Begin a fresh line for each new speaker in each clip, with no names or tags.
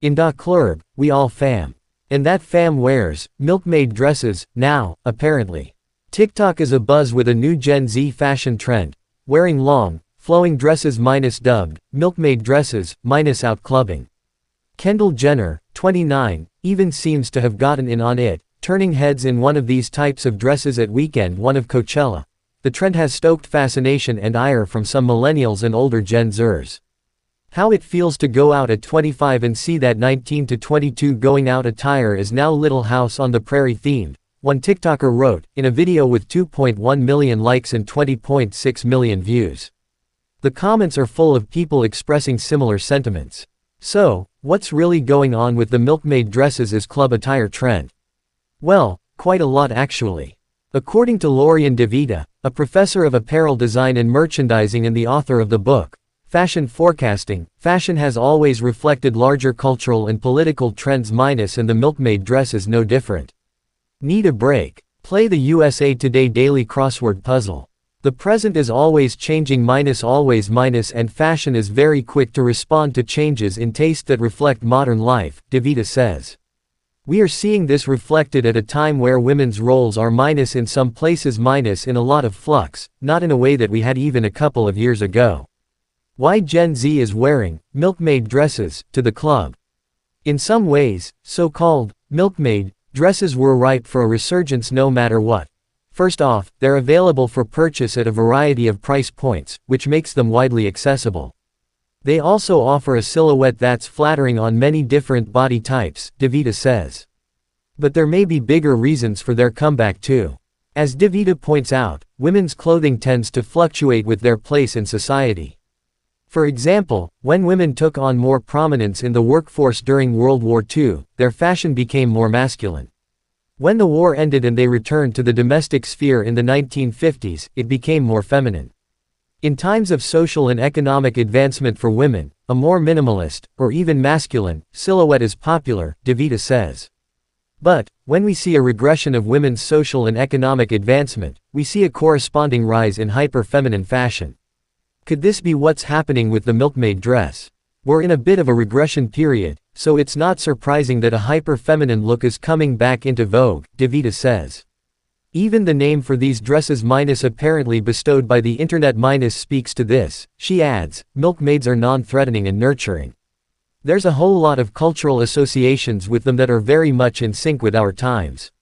In da club, we all fam. And that fam wears milkmaid dresses, now, apparently. TikTok is abuzz with a new Gen Z fashion trend, wearing long, flowing dresses minus dubbed, milkmaid dresses, minus out clubbing. Kendall Jenner, 29, even seems to have gotten in on it, turning heads in one of these types of dresses at weekend one of Coachella. The trend has stoked fascination and ire from some millennials and older Gen Zers. How it feels to go out at 25 and see that 19 to 22 going out attire is now Little House on the Prairie themed, one TikToker wrote, in a video with 2.1 million likes and 20.6 million views. The comments are full of people expressing similar sentiments. So, what's really going on with the milkmaid dresses as club attire trend? Well, quite a lot actually. According to Lorian DeVita, a professor of apparel design and merchandising and the author of the book, Fashion Forecasting, fashion has always reflected larger cultural and political trends minus and the milkmaid dress is no different. Need a break? Play the USA Today daily crossword puzzle. The present is always changing minus always minus and fashion is very quick to respond to changes in taste that reflect modern life, DeVita says. We are seeing this reflected at a time where women's roles are minus in some places minus in a lot of flux, not in a way that we had even a couple of years ago. Why Gen Z is wearing milkmaid dresses to the club. In some ways, so-called milkmaid dresses were ripe for a resurgence no matter what. First off, they're available for purchase at a variety of price points, which makes them widely accessible. They also offer a silhouette that's flattering on many different body types, DeVita says. But there may be bigger reasons for their comeback too. As DeVita points out, women's clothing tends to fluctuate with their place in society. For example, when women took on more prominence in the workforce during World War II, their fashion became more masculine. When the war ended and they returned to the domestic sphere in the 1950s, it became more feminine. In times of social and economic advancement for women, a more minimalist, or even masculine, silhouette is popular, DeVita says. But, when we see a regression of women's social and economic advancement, we see a corresponding rise in hyper-feminine fashion. Could this be what's happening with the milkmaid dress? We're in a bit of a regression period, so it's not surprising that a hyper-feminine look is coming back into vogue, DeVita says. Even the name for these dresses minus apparently bestowed by the internet minus speaks to this, she adds, milkmaids are non-threatening and nurturing. There's a whole lot of cultural associations with them that are very much in sync with our times.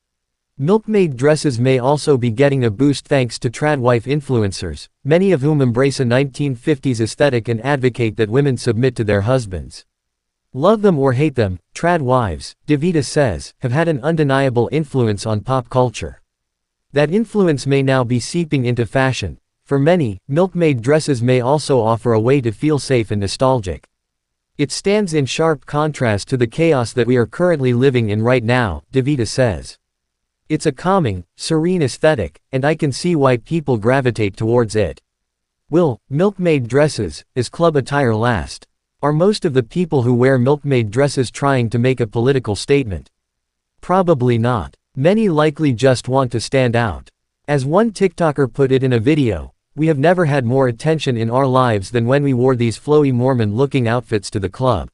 Milkmaid dresses may also be getting a boost thanks to tradwife influencers, many of whom embrace a 1950s aesthetic and advocate that women submit to their husbands. Love them or hate them, trad wives, DeVita says, have had an undeniable influence on pop culture. That influence may now be seeping into fashion. For many, milkmaid dresses may also offer a way to feel safe and nostalgic. It stands in sharp contrast to the chaos that we are currently living in right now, DeVita says. It's a calming, serene aesthetic, and I can see why people gravitate towards it. Will milkmaid dresses, as club attire last? Are most of the people who wear milkmaid dresses trying to make a political statement? Probably not. Many likely just want to stand out. As one TikToker put it in a video, we have never had more attention in our lives than when we wore these flowy Mormon-looking outfits to the club.